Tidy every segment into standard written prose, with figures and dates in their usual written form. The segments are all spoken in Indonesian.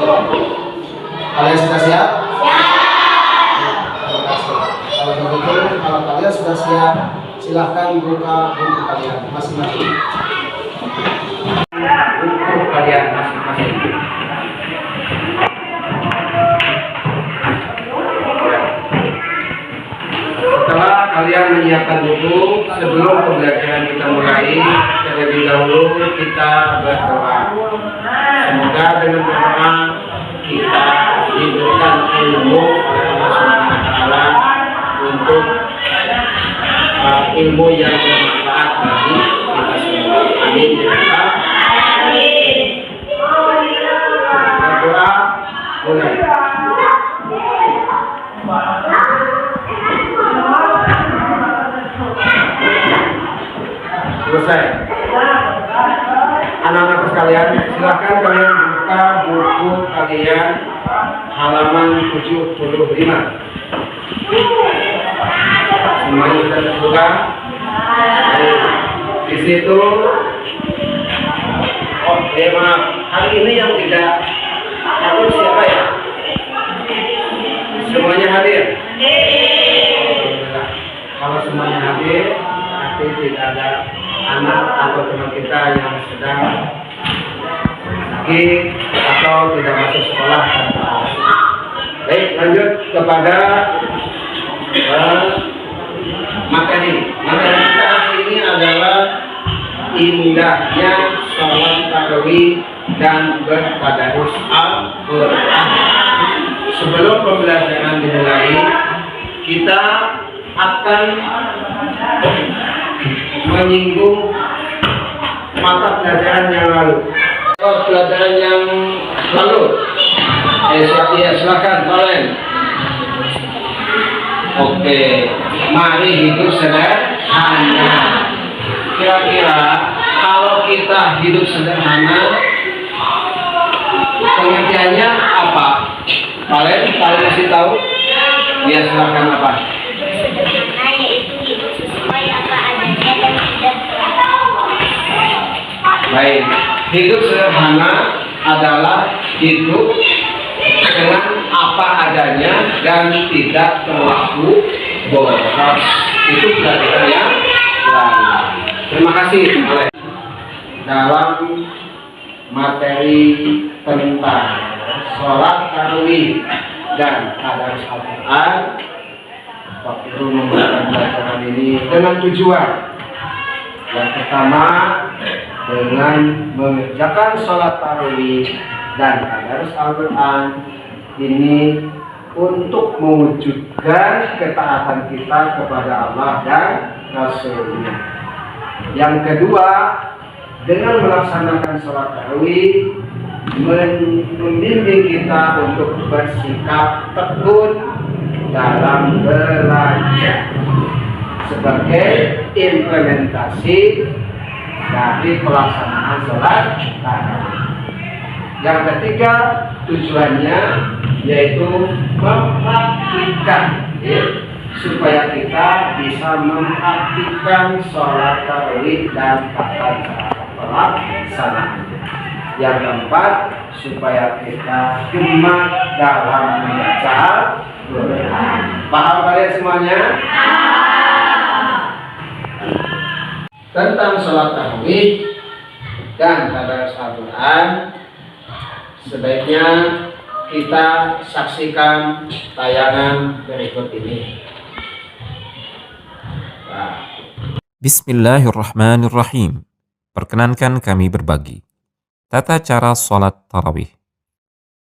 Kalian sudah siap? Terima kasih. Kalau begitu, kalau kalian sudah siap, silahkan buka buku kalian masing-masing. Buku kalian masing-masing. Setelah kalian menyiapkan buku, sebelum pembelajaran kita mulai, terlebih dahulu kita berdoa. Semoga dengan berdoa kita diberikan ilmu oleh Allah Subhanahu wa Ta'ala untuk ilmu yang bermanfaat bagi kita semua. Amin. Berdoa mulai. Selesai. Anak-anak sekalian, silakan kalian buka buku kalian halaman 75. Semuanya sudah terbuka. Di situ, maaf, hari ini yang tidak hadir siapa ya? Semuanya hadir. Kalau semuanya hadir, arti tidak ada anak atau teman kita yang sedang sakit atau tidak masuk sekolah. Baik, lanjut kepada materi. Materi kita hari ini adalah indahnya sholat tarawih dan bertadarus Al-Quran. Sebelum pembelajaran dimulai, kita akan menyinggung mata pelajaran yang lalu. Pelajaran yang lalu, silakan kalian. Oke, mari hidup sederhana. Kira-kira kalau kita hidup sederhana, pengertiannya apa? Kalian masih tahu? Ya, silakan apa? Sederhana yaitu hidup sesuai apa adanya dan tidak baik, hidup sederhana adalah hidup dengan apa adanya dan tidak terlalu boros. Itu pelajarannya. Terima kasih. Dalam materi tentang sholat tarawih dan tadarus Al-Quran, Pak Guru membuat pelajaran ini dengan tujuan. Yang pertama, dengan mengerjakan sholat tarawih dan tadarus Al-Quran ini untuk mewujudkan ketaatan kita kepada Allah dan Rasulnya. Yang kedua, dengan melaksanakan sholat tarawih membimbing kita untuk bersikap tekun dalam belajar sebagai implementasi dari pelaksanaan sholat tarawih. Yang ketiga, tujuannya yaitu mempraktikkan, supaya kita bisa mempraktikkan sholat tarawih dan tata cara pelaksanaan. Yang keempat, supaya kita gemar dalam membaca Quran. Paham kalian semuanya? Tentang sholat tarawih dan tadarus Al-Quran, sebaiknya kita saksikan tayangan berikut ini. Bismillahirrahmanirrahim. Perkenankan kami berbagi tata cara sholat tarawih.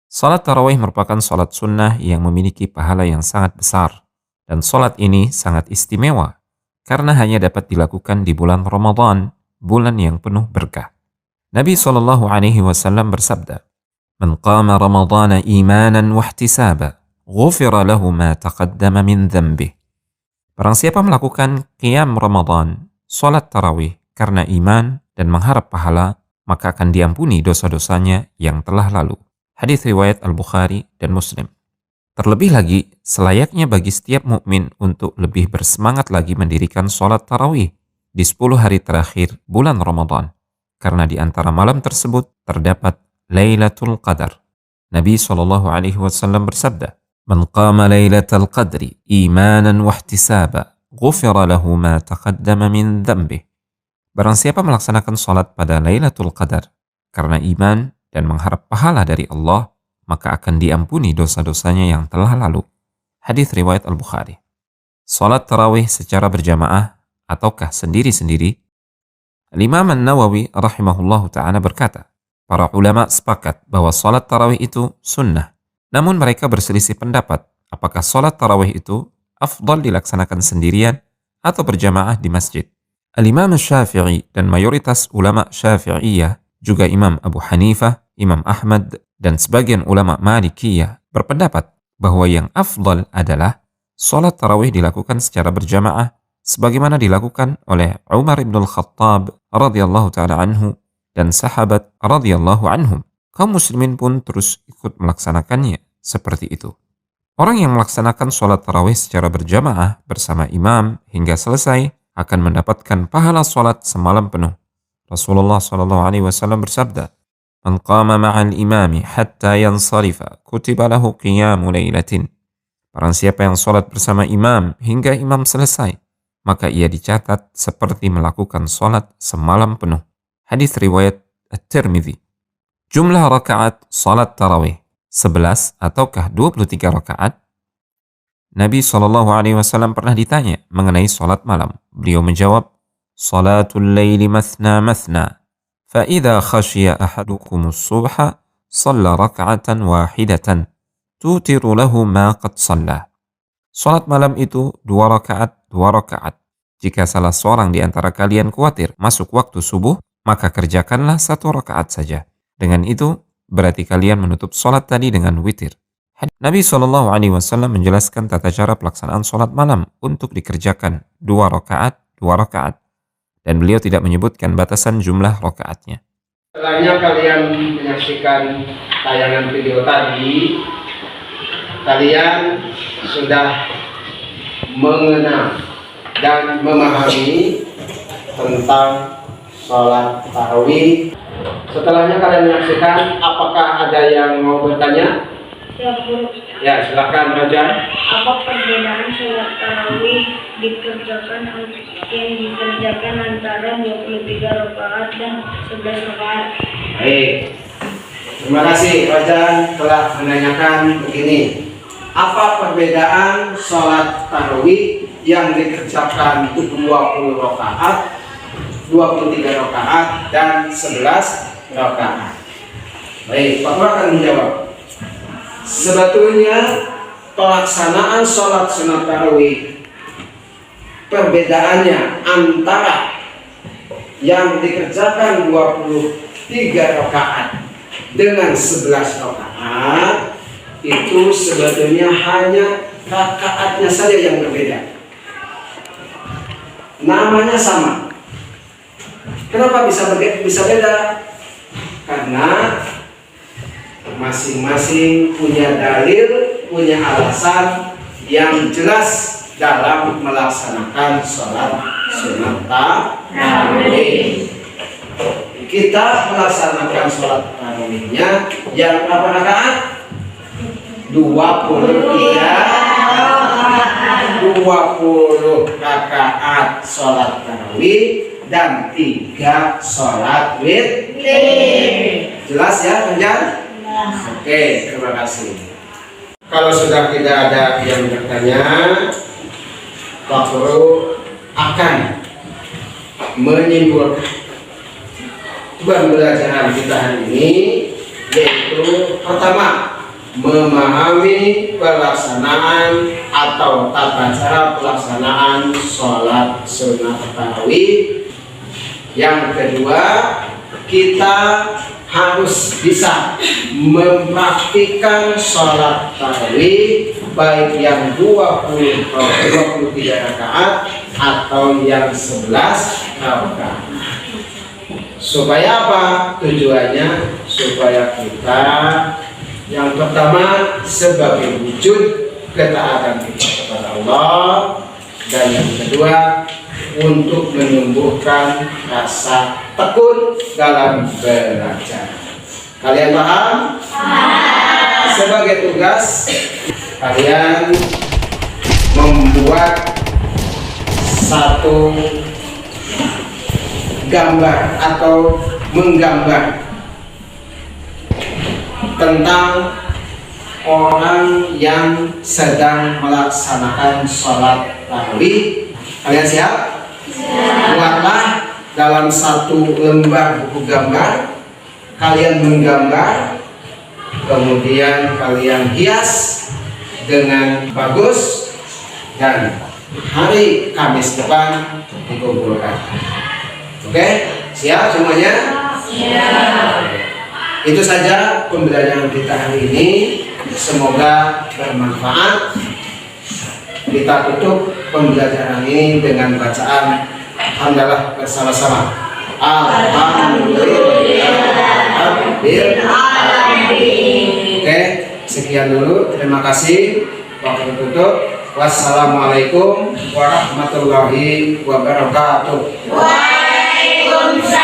Sholat tarawih merupakan sholat sunnah yang memiliki pahala yang sangat besar, dan sholat ini sangat istimewa karena hanya dapat dilakukan di bulan Ramadan, bulan yang penuh berkah. Nabi SAW bersabda, "Man qama Ramadana imanan wahtisaba, ghufira lahu ma taqaddama min dhanbih." Barang siapa melakukan qiyam Ramadan, sholat tarawih karena iman dan mengharap pahala, maka akan diampuni dosa-dosanya yang telah lalu. Hadis riwayat Al-Bukhari dan Muslim. Terlebih lagi, selayaknya bagi setiap mukmin untuk lebih bersemangat lagi mendirikan sholat tarawih di 10 hari terakhir bulan Ramadan, karena di antara malam tersebut terdapat Lailatul Qadar. Nabi SAW bersabda, "Man qama lailatal qadri imanan wahtisaba, ghufira lahu ma taqaddama min dhanbih." Barang siapa melaksanakan salat pada Lailatul Qadar karena iman dan mengharap pahala dari Allah, maka akan diampuni dosa-dosanya yang telah lalu. Hadis riwayat Al-Bukhari. Salat tarawih secara berjamaah ataukah sendiri-sendiri? Imam An-Nawawi rahimahullahu ta'ala berkata, para ulama sepakat bahwa salat tarawih itu sunnah. Namun mereka berselisih pendapat apakah salat tarawih itu afdal dilaksanakan sendirian atau berjamaah di masjid. Al-Imam Syafi'i dan mayoritas ulama Syafi'iyah, juga Imam Abu Hanifah, Imam Ahmad, dan sebagian ulama Malikiyah berpendapat bahwa yang afdal adalah salat tarawih dilakukan secara berjamaah sebagaimana dilakukan oleh Umar ibn al-Khattab radhiyallahu ta'ala anhu dan sahabat radhiyallahu anhum. Kaum muslimin pun terus ikut melaksanakannya seperti itu. Orang yang melaksanakan salat tarawih secara berjamaah bersama imam hingga selesai akan mendapatkan pahala salat semalam penuh. Rasulullah SAW bersabda, "Man qama ma'al imami hatta yansarifa, kutiba lahu qiyamu lailatin." Barang siapa yang salat bersama imam hingga imam selesai, maka ia dicatat seperti melakukan salat semalam penuh. Hadis riwayat At-Tirmidzi. Jumlah rakaat salat tarawih 11 ataukah 23 rakaat? Nabi SAW pernah ditanya mengenai salat malam. Beliau menjawab, "Salatul laili mathna mathna, fa idza khashiya ahadukumus subha, shalla raka'atan wahidatan, tutiru lahu ma qad shalla." Salat malam itu 2 rakaat. Jika salah seorang di antara kalian khawatir masuk waktu subuh, maka kerjakanlah 1 rakaat saja. Dengan itu, berarti kalian menutup salat tadi dengan witir. Nabi SAW menjelaskan tata cara pelaksanaan salat malam untuk dikerjakan 2 rakaat, dan beliau tidak menyebutkan batasan jumlah rakaatnya. Setelahnya kalian menyaksikan tayangan video tadi, kalian sudah mengenal dan memahami tentang sholat tarawih. Setelahnya kalian menyaksikan, apakah ada yang mau bertanya? Ya, silakan Raja. Apa perbedaan sholat tarawih yang dikerjakan antara 23 rakaat dan 11 rakaat? Baik. Terima kasih Raja telah menanyakan begini. Apa perbedaan sholat tarawih yang dikerjakan 20 rakaat, 23 rakaat, dan 11 rakaat? Baik, Pak akan menjawab. Sebetulnya pelaksanaan sholat sunat tarawih, perbedaannya antara yang dikerjakan 23 rakaat dengan 11 rakaat itu sebetulnya hanya rakaatnya saja yang berbeda. Namanya sama. Kenapa bisa beda? Karena masing-masing punya dalil, punya alasan yang jelas dalam melaksanakan sholat sunat tarawih. Kita melaksanakan sholat tarawihnya yang berapa rakaat? 20 rakaat sholat tarawih dan 3 sholat witir. Jelas ya, Penjan? Oke, terima kasih. Kalau sudah tidak ada yang bertanya, Pak Guru akan menyimpulkan pembelajaran kita hari ini, yaitu pertama, memahami pelaksanaan atau tata cara pelaksanaan sholat sunat tarawih. Yang kedua, kita harus bisa mempraktikkan sholat tarawih baik yang 23 rakaat atau yang 11 rakaat. Supaya apa? Tujuannya supaya kita yang pertama sebagai wujud ketaatan kita kepada Allah, dan yang kedua untuk menumbuhkan rasa tekun dalam belajar. Kalian paham? sebagai tugas kalian membuat satu gambar atau menggambar tentang orang yang sedang melaksanakan sholat tarawih. Kalian siap? Buatlah dalam satu lembar buku gambar, kalian menggambar, kemudian kalian hias dengan bagus, dan hari Kamis depan dikumpulkan. Oke, siap semuanya? Siap. Itu saja pembelajaran kita hari ini. Semoga bermanfaat. Kita tutup pembelajaran ini dengan bacaan hamdalah bersama-sama. Alhamdulillah. Oke, sekian dulu. Terima kasih. Waktu tutup. Wassalamualaikum warahmatullahi wabarakatuh. Waalaikumsalam.